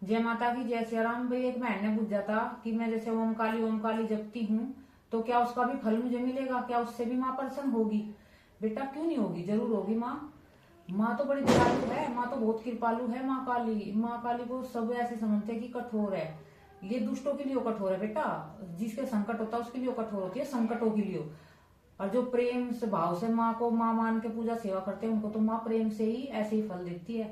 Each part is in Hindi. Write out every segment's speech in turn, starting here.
जय माता की जय सिया राम। भाई एक बहन ने पूछा था कि मैं जैसे ओम काली जपती हूँ तो क्या उसका भी फल मुझे मिलेगा, क्या उससे भी माँ प्रसन्न होगी? बेटा क्यों नहीं होगी, जरूर होगी माँ। माँ तो बड़ी दयालु है, माँ तो बहुत कृपालु है। माँ काली को सब ऐसे समझते हैं कि कठोर है, ये दुष्टों के लिए वो कठोर है बेटा। जिसके संकट होता है उसके लिए वो कठोर होती है, संकटों के लिए। और जो प्रेम से भाव से माँ को माँ मान के पूजा सेवा करते हैं उनको तो माँ प्रेम से ही ऐसे ही फल देती है।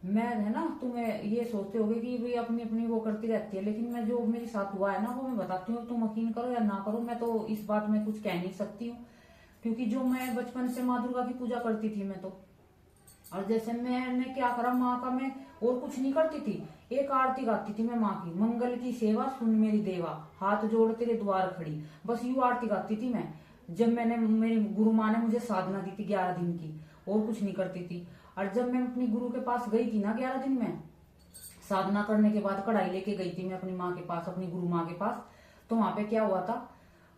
मैं है ना, तुम्हें ये सोचते होगे कि भाई अपनी अपनी वो करती रहती है, लेकिन मैं जो मेरे साथ हुआ है ना वो मैं बताती हूँ। तुम यकीन करो या ना करो, मैं तो इस बात में कुछ कह नहीं सकती हूँ, क्योंकि जो मैं बचपन से माँ दुर्गा की पूजा करती थी मैं तो। और जैसे मैंने क्या करा माँ का, मैं और कुछ नहीं करती थी, एक आरती गाती थी मैं माँ की। मंगल की सेवा सुन मेरी देवा, हाथ जोड़ तेरे द्वार खड़ी, बस यूं आरती गाती थी मैं। जब मैंने, मेरी गुरु माँ ने मुझे साधना दी थी 11 दिन की, और कुछ नहीं करती थी। और जब मैं अपनी गुरु के पास गई थी ना 11 दिन में साधना करने के बाद, कढ़ाई लेके गई थी मैं अपनी माँ के पास, अपनी गुरु माँ के पास। तो वहां पे क्या हुआ था,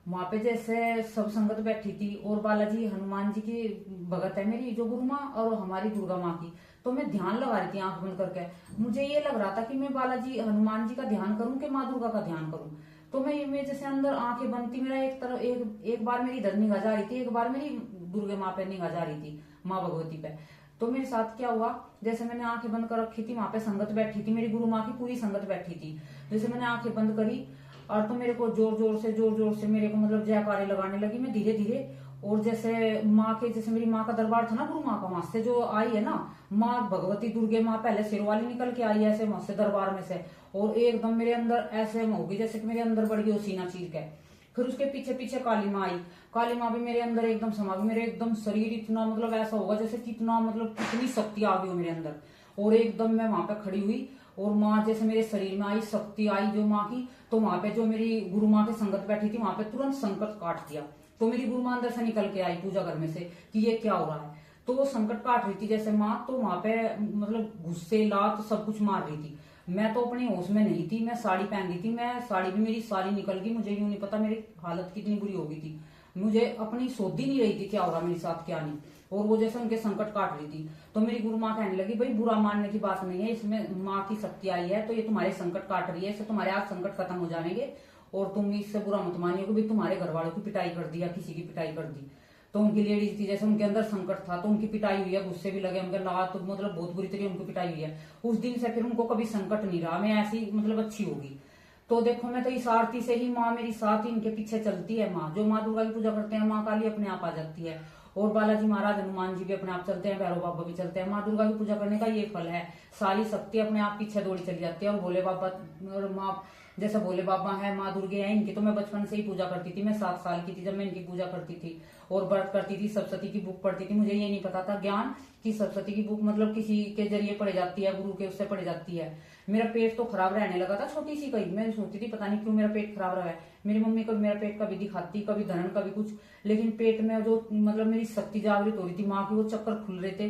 वहां पे जैसे सब संगत बैठी थी और बालाजी हनुमान जी की भगत है मेरी जो गुरु माँ, और हमारी दुर्गा माँ की। तो मैं ध्यान लगा रही थी आंख बंद करके। मुझे ये लग रहा था कि मैं बालाजी हनुमान जी का ध्यान करूं कि माँ दुर्गा का ध्यान करूं। तो मैं जैसे अंदर आंखें बंद थी, मेरा एक तरफ एक बार मेरी इधर निगाह जा रही थी, एक बार मेरी दुर्गे माँ पे निगाह जा रही थी, माँ भगवती पे। तो मेरे साथ क्या हुआ, जैसे मैंने आंखें बंद कर रखी थी, वहां पे संगत बैठी थी, मेरी गुरु माँ की पूरी संगत बैठी थी। जैसे मैंने आंखें बंद करी और तो मेरे को जोर जोर से मेरे को मतलब जयकारे लगाने लगी मैं धीरे धीरे। और जैसे माँ के, जैसे मेरी माँ का दरबार था ना गुरु माँ का, वहां से जो आई है ना माँ भगवती दुर्गे माँ, पहले सिर वाली निकल के आई ऐसे वहां से दरबार में से, और एकदम मेरे अंदर ऐसे होगी जैसे कि मेरे अंदर बढ़ गई सीना चीर के। फिर उसके पीछे पीछे काली माँ आई, काली माँ भी मेरे अंदर एकदम समा गई, मेरे एकदम शरीर इतना मतलब ऐसा होगा जैसे कितना मतलब कितनी शक्ति आ गई हो मेरे अंदर। और एकदम मैं वहां पे खड़ी हुई और माँ जैसे मेरे शरीर में आई, शक्ति आई जो माँ की। तो वहां पे जो मेरी गुरु माँ की संगत बैठी थी वहां पे तुरंत संकट काट दिया। तो मेरी गुरु माँ अंदर से निकल के आई पूजा घर में से कि ये क्या हो रहा है। तो वो संकट काट रही थी जैसे माँ, तो वहां पे मतलब गुस्से लात सब कुछ मार रही थी। मैं तो अपनी होश में नहीं थी, मैं साड़ी पहन ली थी, मैं साड़ी भी मेरी सारी निकल गई, मुझे यूं नहीं पता मेरी हालत कितनी बुरी हो गई थी। मुझे अपनी सोच ही नहीं रही थी क्या हो रहा मेरे साथ क्या नहीं। और वो जैसे उनके संकट काट रही थी। तो मेरी गुरु माँ कहने लगी भाई बुरा मानने की बात नहीं है, इसमें माँ की शक्ति आई है तो ये तुम्हारे संकट काट रही है, इससे तुम्हारे आज संकट खत्म हो जाएंगे। और तुम इससे बुरा मत मानिए कि भाई तुम्हारे घर वालों की पिटाई कर दी या किसी की पिटाई कर दी। तो उनकी लेडीज थी, जैसे उनके अंदर संकट था तो उनकी पिटाई हुई है, गुस्से भी लगे, उनके लात तो मतलब बहुत बुरी तरीके उनकी पिटाई हुई है। उस दिन से फिर उनको कभी संकट नहीं रहा, मैं ऐसी मतलब अच्छी होगी। तो देखो मैं तो इस आरती से ही माँ मेरी साथ ही इनके पीछे चलती है। माँ जो माँ दुर्गा की पूजा करते हैं माँ काली अपने आप आ जाती है, और बालाजी महाराज हनुमान जी भी अपने आप चलते हैं, भैरव बाबा भी चलते हैं। माँ दुर्गा की पूजा करने का ये फल है, सारी शक्ति अपने आप पीछे दौड़ी चली जाती है। और भोले बाबा और माँ, जैसे भोले बाबा है माँ दुर्गे हैं इनकी, तो मैं बचपन से ही पूजा करती थी। मैं 7 साल की थी जब मैं इनकी पूजा करती थी और व्रत करती थी, सरस्वती की बुक पढ़ती थी। मुझे ये नहीं पता था ज्ञान कि सरस्वती की बुक मतलब किसी के जरिए पढ़ी जाती है, गुरु के उससे पढ़ी जाती है। मेरा पेट तो खराब रहने लगा था छोटी सी कहीं, मैं सोचती थी पता नहीं क्यों मेरा पेट खराब रहा है। मेरी मम्मी कभी मेरा पेट कभी दिखाती, कभी धरण कभी कुछ, लेकिन पेट में जो मतलब मेरी शक्ति जागृत हो रही थी माँ की, वो चक्कर खुल रहे थे।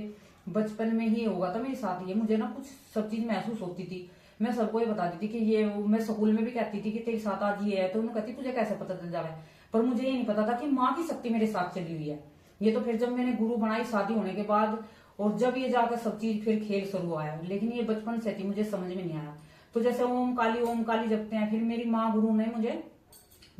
बचपन में ही होगा था मेरे साथ ये, मुझे ना कुछ सब चीज महसूस होती थी। मैं सबको ये बताती थी कि ये, मैं स्कूल में भी कहती थी कि तेरे साथ आज ये है, तो उन्होंने कहती तुझे कैसे पता चल जावे। पर मुझे ये नहीं पता था कि माँ की शक्ति मेरे साथ चली हुई है। ये तो फिर जब मैंने गुरु बनाई शादी होने के बाद, और जब ये जाकर सब चीज फिर खेल शुरू हुआ है, लेकिन ये बचपन से थी मुझे समझ में नहीं आया। तो जैसे ओम काली जपते हैं, फिर मेरी माँ गुरु ने मुझे,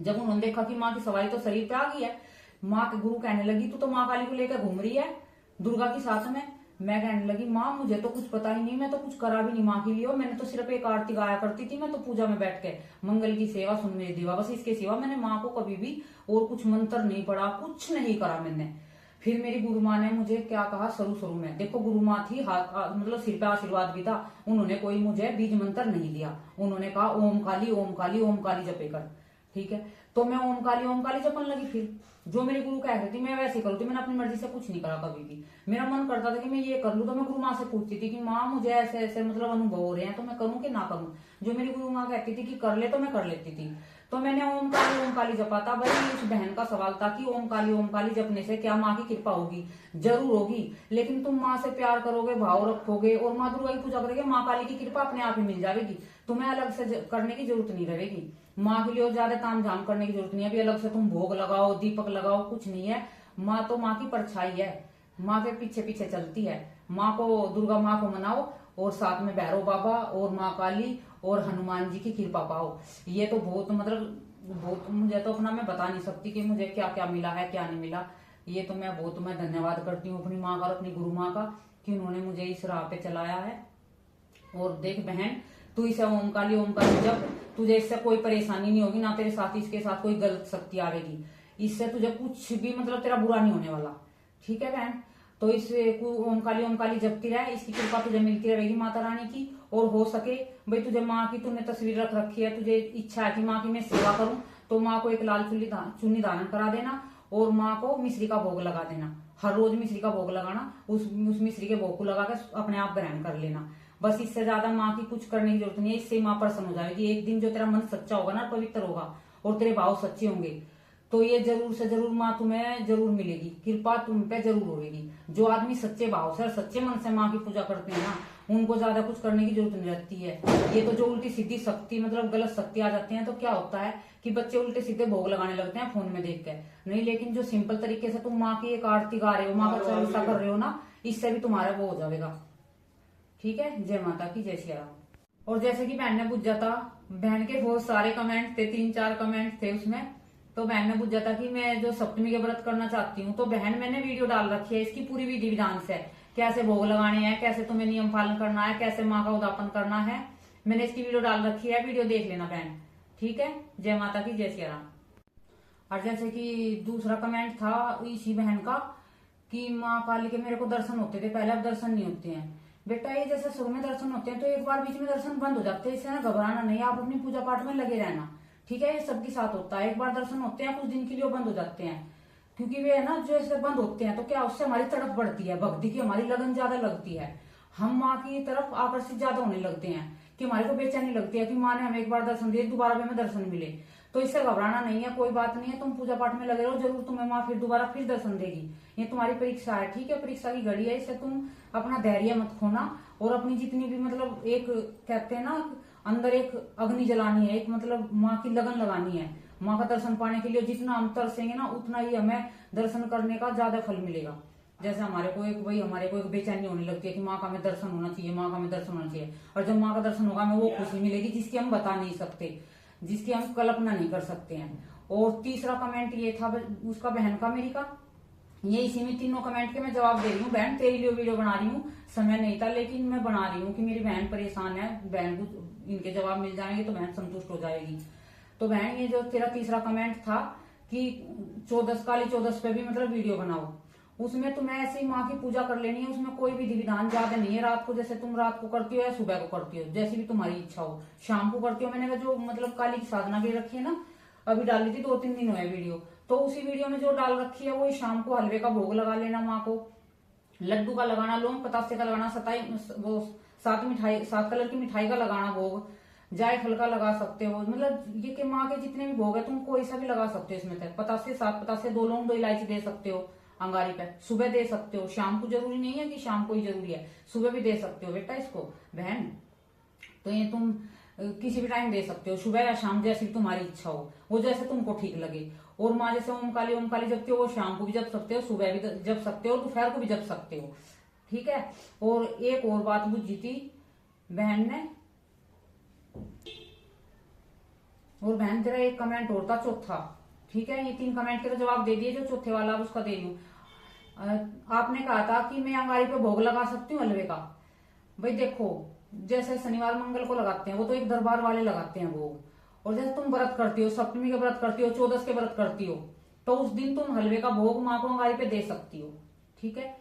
जब उन्होंने देखा कि माँ की सवारी तो शरीर पे आ गई है, माँ के गुरु कहने लगी तू तो माँ काली को लेकर घूम रही है दुर्गा की साथ में। मैं कहने लगी माँ मुझे तो कुछ पता ही नहीं, मैं तो कुछ करा भी नहीं माँ के लिए, और मैंने तो सिर्फ एक आरती गाया करती थी, मैं तो पूजा में बैठ के मंगल की सेवा सुन मेरी दीवा, बस इसके सिवा मैंने माँ को कभी भी और कुछ मंत्र नहीं पढ़ा, कुछ नहीं करा मैंने। फिर मेरी गुरु माँ ने मुझे क्या कहा शुरू शुरू में, देखो गुरु माँ थी, हाथ मतलब सिर पे आशीर्वाद भी था, उन्होंने कोई मुझे बीज मंत्र नहीं दिया। उन्होंने कहा ओम काली जपे कर, ठीक है। तो मैं ओम काली जपने लगी। फिर जो मेरी गुरु कह रही थी मैं वैसे करूँ थी, मैंने अपनी मर्जी से कुछ नहीं करा कभी भी। मेरा मन करता था कि मैं ये कर लूं, तो मैं गुरु माँ से पूछती थी कि माँ मुझे ऐसे ऐसे मतलब अनुभव हो रहे हैं तो मैं करूँ कि ना करूँ। जो मेरी गुरु माँ कहती थी कि कर ले तो मैं कर लेती थी। तो मैंने ओम काली जपा था। भाई उस बहन का सवाल था कि ओम काली जपने से क्या माँ की कृपा होगी? जरूर होगी, लेकिन तुम माँ से प्यार करोगे, भाव रखोगे और माँ दुर्गा की पूजा करोगे, माँ काली की कृपा अपने आप ही मिल जाएगी। तुम्हें अलग से करने की जरूरत नहीं रहेगी। माँ के लिए और ज्यादा ताम झाम करने की जरूरत नहीं है, अभी अलग से तुम भोग लगाओ, दीपक लगाओ, कुछ नहीं है। माँ तो माँ की परछाई है, माँ के पीछे पीछे चलती है। माँ को, दुर्गा माँ को मनाओ और साथ में भैरव बाबा और माँ काली और हनुमान जी की कृपा पाओ। ये तो बहुत मतलब बहुत, मुझे तो अपना मैं बता नहीं सकती कि मुझे क्या क्या मिला है क्या नहीं मिला। ये तो मैं धन्यवाद करती हूँ अपनी माँ का और अपनी गुरु माँ का कि उन्होंने मुझे इस राह पे चलाया है। और देख बहन, तू इसे ओम काली जब तुझे इससे कोई परेशानी नहीं होगी, ना तेरे साथ इसके साथ कोई गलत शक्ति आवेगी, इससे तुझे कुछ भी मतलब तेरा बुरा नहीं होने वाला। ठीक है बहन, तो इस ओम काली जपती रहे, इसकी कृपा तुझे मिलती रहेगी माता रानी की। और हो सके भाई तुझे माँ की तूने तस्वीर रख रखी है, तुझे इच्छा है कि माँ की मैं सेवा करूं, तो माँ को एक लाल चुन्नी दान करा देना और माँ को मिश्री का भोग लगा देना। हर रोज मिश्री का भोग लगाना, उस मिश्री के भोग को लगा के अपने आप ग्रहण कर लेना। बस इससे ज्यादा माँ की कुछ करने की जरूरत नहीं है, इससे माँ प्रसन्न हो जाएगी। एक दिन जो तेरा मन सच्चा होगा ना, पवित्र होगा और तेरे भाव सच्चे होंगे, तो ये जरूर से जरूर माँ तुम्हें जरूर मिलेगी, कृपा तुम पे जरूर होगी। जो आदमी सच्चे भाव से और सच्चे मन से माँ की पूजा करते हैं ना, उनको ज्यादा कुछ करने की जरूरत नहीं रहती है। ये तो जो उल्टी सीधी शक्ति मतलब गलत शक्ति आ जाती है, तो क्या होता है कि बच्चे उल्टे सीधे भोग लगाने लगते हैं फोन में देख के। नहीं, लेकिन जो सिंपल तरीके से तुम माँ की एक आरती गा रहे हो, माँ का चालीसा कर रहे हो ना, इससे भी तुम्हारा वो हो जाएगा। ठीक है, जय माता की, जय श्री राम। और जैसे कि बहन ने पूछा था, बहन के बहुत सारे कमेंट थे, 3-4 कमेंट थे उसमें। तो बहन ने पूछा था कि मैं जो सप्तमी के व्रत करना चाहती हूँ, तो बहन मैंने वीडियो डाल रखी है इसकी पूरी विधि विधान से, कैसे भोग लगाने हैं, कैसे तुम्हें नियम पालन करना है, कैसे माँ का उदापन करना है। मैंने इसकी वीडियो डाल रखी है, वीडियो देख लेना बहन। ठीक है, जय माता की, जय श्री राम। और जैसे कि दूसरा कमेंट था इसी बहन का कि माँ काली के मेरे को दर्शन होते थे पहले, अब दर्शन नहीं होते हैं। बेटा ये जैसे शुरू में दर्शन होते हैं तो एक बार बीच में दर्शन बंद हो जाते हैं, इससे ना घबराना नहीं, आप अपनी पूजा पाठ में लगे रहना। ठीक है, ये सबके साथ होता है, एक बार दर्शन होते हैं कुछ दिन के लिए बंद हो जाते हैं, क्योंकि वे है ना जो ऐसे बंद होते हैं तो क्या उससे हमारी तड़प बढ़ती है, भक्ति की हमारी लगन ज्यादा लगती है, हम माँ की तरफ आकर्षित ज्यादा होने लगते हैं कि हमारे को बेचैनी लगती है कि माँ ने हमें एक बार दर्शन दिए, दोबारा भी हमें दर्शन मिले। तो इससे घबराना नहीं है, कोई बात नहीं है, तुम पूजा पाठ में लगे रहो, जरूर तुम्हें माँ फिर दोबारा फिर दर्शन देगी। ये तुम्हारी परीक्षा है, ठीक है, परीक्षा की घड़ी है, इससे तुम अपना धैर्य मत खोना और अपनी जितनी भी मतलब एक कहते हैं ना अंदर एक अग्नि जलानी है, एक मतलब माँ की लगन लगानी है। माँ का दर्शन पाने के लिए जितना हम तरसेंगे ना, उतना ही हमें दर्शन करने का ज्यादा फल मिलेगा। जैसे हमारे को एक बेचैनी होने लगती है कि माँ का हमें दर्शन होना चाहिए, माँ का हमें दर्शन होना चाहिए, और जब माँ का दर्शन होगा हमें वो खुशी मिलेगी जिसकी हम बता नहीं सकते, जिसकी हम कल्पना नहीं कर सकते हैं। और तीसरा कमेंट ये था उसका बहन का मेरी का, ये इसी में तीनों कमेंट के मैं जवाब दे रही हूँ। बहन तेरे लिए वीडियो बना रही हूँ, समय नहीं था लेकिन मैं बना रही हूँ कि मेरी बहन परेशान है, बहन को इनके जवाब मिल जाएंगे तो बहन संतुष्ट हो जाएगी। तो बहन ये जो तेरा तीसरा कमेंट था कि काली चौदस पे भी मतलब वीडियो बनाओ, उसमें तुम्हें ऐसे ही माँ की पूजा कर लेनी है, उसमें कोई विधि विधान ज्यादा नहीं है। रात को जैसे तुम रात को करती हो या सुबह को करती हो, जैसी भी तुम्हारी इच्छा हो, शाम को करती हो। मैंने जो मतलब काली की साधना भी रखी है ना, अभी डाली थी 2-3 दिन हुए वीडियो, तो उसी वीडियो में जो डाल रखी है वो शाम को हलवे का भोग लगा लेना माँ को, लड्डू का लगाना, लौंग पतासे का लगाना, 7 कलर की मिठाई का लगाना भोग, जायफल का लगा सकते हो। मतलब ये कि माँ के जितने भी भोग है तुम कोई सा भी लगा सकते हो इसमें तक, पतासे 7 पतासे, 2 लौंग 2 इलायची दे सकते हो अंगारी पे, सुबह दे सकते हो, शाम को जरूरी नहीं है कि शाम को ही जरूरी है, सुबह भी दे सकते हो बेटा इसको बहन। तो ये तुम किसी भी टाइम दे सकते हो, सुबह या शाम, जैसी तुम्हारी इच्छा हो, वो जैसे तुमको ठीक लगे। और माँ जैसे ओम काली जपते हो, वो शाम को भी जप सकते हो, सुबह भी जप सकते हो, दोपहर को भी जप सकते हो। ठीक है, और एक और बात बुझी थी बहन ने, और बहन तेरा एक कमेंट और था चौथा। ठीक है, ये 3 कमेंट के तो जवाब दे दिए, जो चौथे वाला उसका दे रही हूँ। आपने कहा था कि मैं अंगारी पे भोग लगा सकती हूँ हलवे का। भाई देखो, जैसे शनिवार मंगल को लगाते हैं वो तो एक दरबार वाले लगाते हैं भोग, और जैसे तुम व्रत करती हो, सप्तमी के व्रत करती हो, 14 के व्रत करती हो, तो उस दिन तुम हलवे का भोग माँ को अंगारी पे दे सकती हो। ठीक है,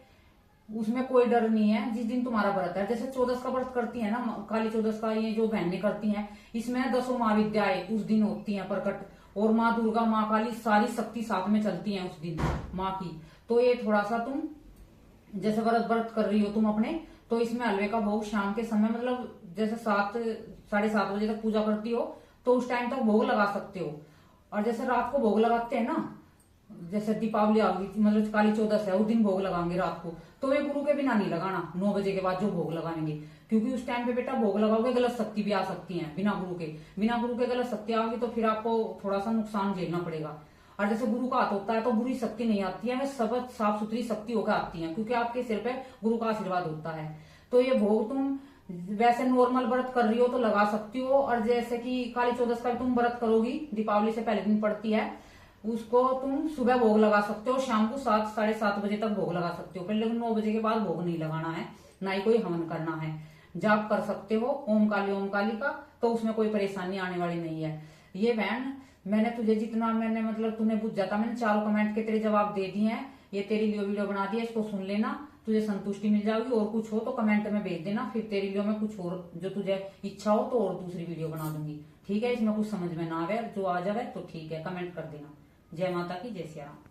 उसमें कोई डर नहीं है। जिस दिन तुम्हारा व्रत है, जैसे 14 का व्रत करती है ना काली 14 का, ये जो बहनें करती हैं, इसमें 10 महाविद्याएं उस दिन होती हैं प्रकट, और माँ दुर्गा माँ काली सारी शक्ति साथ में चलती है उस दिन माँ की। तो ये थोड़ा सा तुम जैसे व्रत कर रही हो तुम अपने, तो इसमें हलवे का भोग शाम के समय मतलब जैसे 7-7:30 बजे तक पूजा करती हो तो उस टाइम तक भोग लगा सकते हो। और जैसे रात को भोग लगाते हैं ना, जैसे दीपावली आ गई मतलब काली 14 है, उस दिन भोग लगाएंगे रात को, तो वे गुरु के बिना नहीं लगाना 9 बजे के बाद जो भोग लगाएंगे, क्योंकि उस टाइम पे बेटा भोग लगाओगे गलत शक्ति भी आ सकती है, बिना गुरु के गलत शक्ति आएगी तो फिर आपको थोड़ा सा नुकसान झेलना पड़ेगा। और जैसे गुरु का हाथ होता है तो बुरी शक्ति नहीं आती है, वे सब साफ सुथरी शक्ति होकर आती है, क्योंकि आपके सिर पे गुरु का आशीर्वाद होता है। तो ये भोग तुम वैसे नॉर्मल व्रत कर रही हो तो लगा सकती हो, और जैसे कि काली चौदस का भी तुम व्रत करोगी, दीपावली से पहले दिन पड़ती है, उसको तुम सुबह भोग लगा सकते हो, शाम को 7 साढ़े 7 बजे तक भोग लगा सकते हो, पहले 9 बजे के बाद भोग नहीं लगाना है, ना ही कोई हवन करना है। जाप कर सकते हो ओम काली का, तो उसमें कोई परेशानी आने वाली नहीं है। ये बहन, मैंने तुझे जितना मैंने मतलब तूने पूछा था, मैंने चारों कमेंट के तेरे जवाब दे दिए हैं। ये तेरे लिए वीडियो बना दिया, इसको सुन लेना, तुझे संतुष्टि मिल जाएगी। और कुछ हो तो कमेंट में भेज देना, फिर तेरे लिए मैं कुछ और जो तुझे इच्छा हो तो और दूसरी वीडियो बना दूंगी। ठीक है, इसमें कुछ समझ में ना आवे, जो आ जाए तो ठीक है, कमेंट कर देना। जय माता की, जय सिया राम।